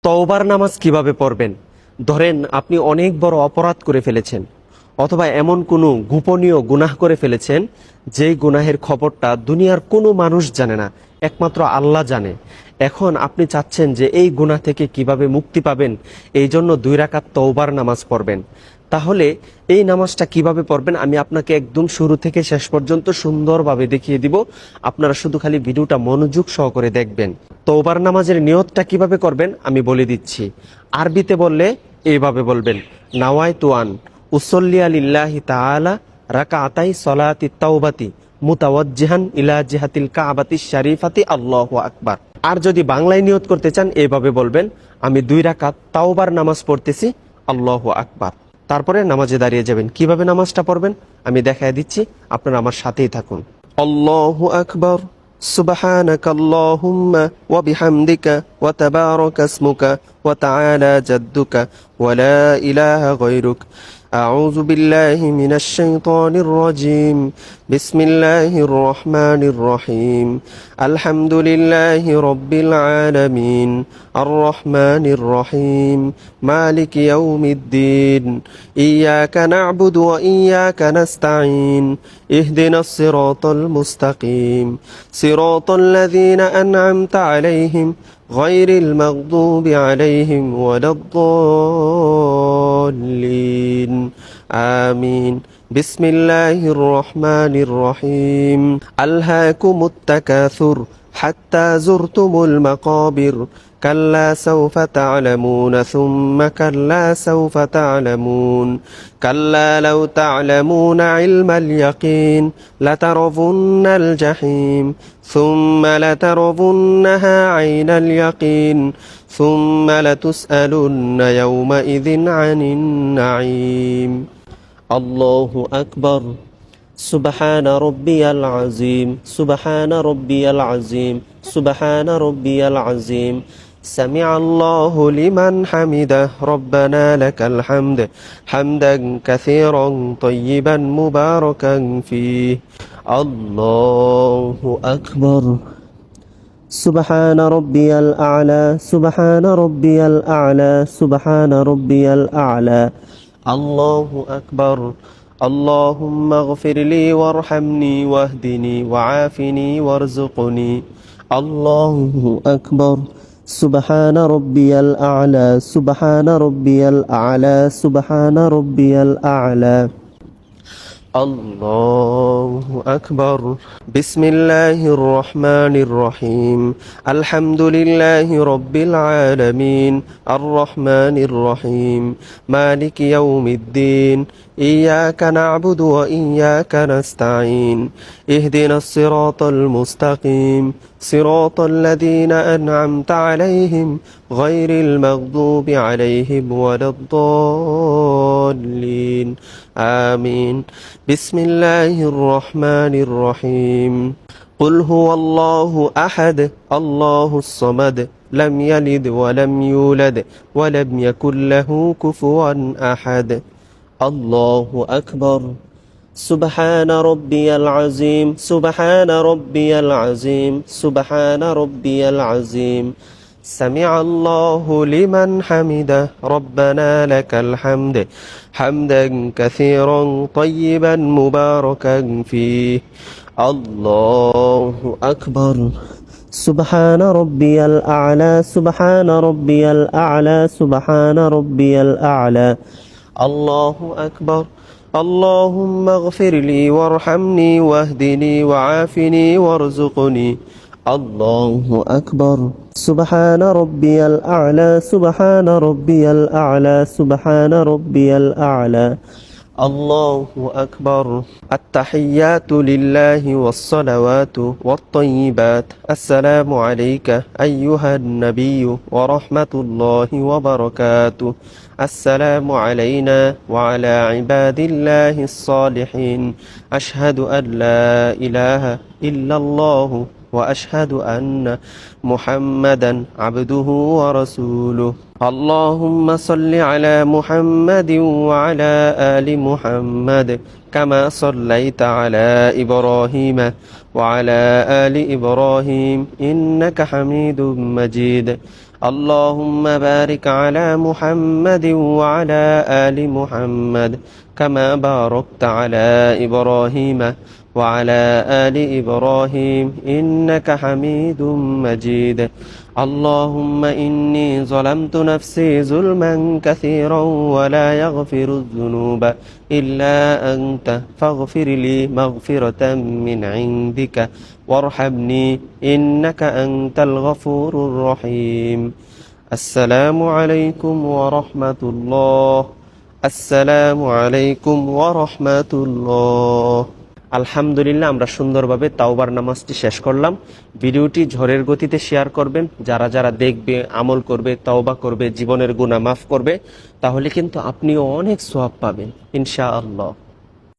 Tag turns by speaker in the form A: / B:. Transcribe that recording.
A: তওবার নামাজ কিভাবে পড়বেন? ধরেন আপনি অনেক বড় অপরাধ করে ফেলেছেন, অথবা এমন কোনো গোপনীয় গুনাহ করে ফেলেছেন যেই গুনাহের খবরটা দুনিয়ার কোনো মানুষ জানে না, একমাত্র আল্লাহ জানে। এখন আপনি চাচ্ছেন যে এই গুনাহ থেকে কিভাবে মুক্তি পাবেন, এই জন্য 2 রাকাত তওবার নামাজ পড়বেন। তাহলে এই নামাজটা কিভাবে পড়বেন আমি আপনাকে একদম শুরু থেকে শেষ পর্যন্ত সুন্দরভাবে দেখিয়ে দিব। আপনারা শুধু খালি ভিডিওটা মনোযোগ সহকারে দেখবেন। তওবার নামাজের নিয়তটা কিভাবে করবেন আমি বলে দিচ্ছি। আরবিতে বললে এইভাবে বলবেন, নাওয়াইতু আন উসল্লি লিল্লাহি তাআলা রাকাতাই সলাতি তাওবাতি মুতাওয়াজ্জিহান ইলা জিহাতিল কাবাতিশ শরীফাতি আল্লাহু আকবার। আর যদি বাংলায় নিয়ত করতে চান এইভাবে বলবেন, আমি 2 রাকাত তাওবার নামাজ পড়তেছি, আল্লাহু আকবার। তারপরে নামাজে দাঁড়িয়ে যাবেন। কিভাবে নামাজটা পড়বেন আমি দেখায় দিচ্ছি, আপনারা আমার সাথেই থাকুন। আল্লাহু আকবার, সুবহানাকাল্লাহুম্মা ওয়া বিহামদিকা ওয়া তাবারাকা ইসমুকা ওয়া তাআলা জাদ্দুকা ওয়া লা ইলাহা গায়রুক। আউযু বিল্লাহি মিনাশ শাইতানির রাজীম। বিসমিল্লাহির রহমানির রহিম। আলহামদুলিল্লাহি রাব্বিল আলামিন। আর রহমানির রহিম। মালিকি ইয়াউমিদ্দিন। ইয়্যাকা না'বুদু ওয়া ইয়্যাকা নাস্তাঈন। ইহদিনাস সিরাতাল মুস্তাকিম। সিরাতাল লাযীনা আন'আমতা আলাইহিম গায়রিল মাগদুবি আলাইহিম ওয়ালাদ-দাল্লিন। আমিন। বিসমিল্লাহির রহমানির রহিম। আলহাকুমুত তাকাসুর হাত্তা যুরতুমুল মাকাবির। কাল্লা সাওফা তা'লামুনা সুম্মা কাল্লা সাওফা তা'লামুন। কাল্লা লাউ তা'লামুনা ইলমাল ইয়াকিন লাতারাবুন্নাল জাহিম। সুম্মা লাতারাবুন্নাহা আইনাল ইয়াকিন। সুম্মা লাতুসআলুন্না ইয়াওমাইযিন আনিন নাঈম। আল্লাহু আকবার। সুবহানা রব্বিয়াল আযীম, সুবহানা রব্বিয়াল আযীম, সুবহানা রব্বিয়াল আযীম। সামিআল্লাহু লিমান হামিদাহ, রব্বানা লাকাল হামদ, হামদান কাসীরান তাইয়িবান মুবারাকান ফীহ। আল্লাহু আকবার। সুবহানা রব্বিয়াল আ'লা, সুবহানা রব্বিয়াল আ'লা, সুবহানা রব্বিয়াল আ'লা। আল্লাহু আকবার। আল্লাহুম্মা গফিরলি ওয়ারহামনি ওয়াহদিনি ওয়াআফিনি ওয়ারযুকনি। আল্লাহু আকবার। সুবহানা রব্বিয়াল আ'লা, সুবহানা রব্বিয়াল আ'লা, সুবহানা রব্বিয়াল আ'লা। আল্লাহু আকবার। বিসমিল্লাহির রহমানির রহিম। আলহামদুলিল্লাহি রাব্বিল আলামিন। আর রহমানির রহিম। মালিকি ইয়াউমিদ্দিন। ইয়্যাকা না'বুদু ওয়া ইয়্যাকা নাস্তাঈন। ইহদিনাস সিরাতাল মুস্তাকিম। সিরাতাল লাযীনা আন'আমতা আলাইহিম গায়রিল মাগদুবি আলাইহিম ওয়ালাদ-দাল্লিন। আমিন। বিসমিল্লাহির রহমানির রহিম। কুল হুয়াল্লাহু আহাদ, আল্লাহুস সামাদ, লাম ইয়ালিদ ওয়া লাম ইউলাদ ওয়া লাম ইয়াকুল লাহু কুফুয়ান আহাদ। আল্লাহু আকবার। সুবহানা রব্বিয়াল আযীম, সুবহানা রব্বিয়াল আযীম, সুবহানা রব্বিয়াল আযীম। সামিআল্লাহু লিমান হামিদাহ, রব্বানা লাকাল হামদ, হামদান কাসীরান তাইয়িবান মুবারাকান ফীহ। আল্লাহু আকবার। সুবহানা রব্বিয়াল আ'লা, সুবহানা রব্বিয়াল আ'লা, সুবহানা রব্বিয়াল আ'লা। আল্লাহু আকবার। আল্লাহুম্মা গফিরলি ওয়ারহামনি ওয়াহদিনি ওয়াআফিনি ওয়ারযুকনি। আল্লাহু আকবার। সুবহানা রব্বিয়াল আ'লা, সুবহানা রব্বিয়াল আ'লা, সুবহানা রব্বিয়াল আ'লা। আল্লাহু আকবার। আত-তাহিয়াতু লিল্লাহি ওয়াস-সালাওয়াতু ওয়াত-তাইয়্যিবাত। আসসালামু আলাইকা আইয়ুহান নাবিয়্যু ওয়া রাহমাতুল্লাহি ওয়া বারাকাতুহু। আসসালামু আলাইনা ওয়া আলা ইবাদিল্লাহিস সালিহিন। আশহাদু আন লা ইলাহা ইল্লাল্লাহু ওয়া আশহাদু আন্না মুহাম্মাদান আবদুহু ওয়া রাসূলুহু। আল্লাহুম্মা সাল্লি আলা মুহাম্মাদিন ওয়া আলা আলি মুহাম্মাদ কামা সাল্লাইতা আলা ইব্রাহিম ওয়া আলা আলি ইব্রাহিম ইন্নাকা হামিদুম মাজিদ। اللهم بارك على محمد وعلى آل محمد كما باركت على إبراهيم وعلى آل إبراهيم إنك حميد مجيد اللهم إني ظلمت نفسي ظلما كثيرا ولا يغفر الذنوب إلا أنت فاغفر لي مغفرة من عندك وارحمني إنك أنت الغفور الرحيم السلام عليكم ورحمة الله আসসালামু আলাইকুম ওয়া রাহমাতুল্লাহ। আলহামদুলিল্লাহ, আমরা সুন্দরভাবে তাওবার নামাজটি শেষ করলাম। ভিডিওটি ঝড়ের গতিতে শেয়ার করবেন। যারা যারা দেখবে, আমল করবে, তাওবা করবে, জীবনের গুনাহ মাফ করবে, তাহলে কিন্তু আপনিও অনেক সওয়াব পাবেন ইনশাআল্লাহ।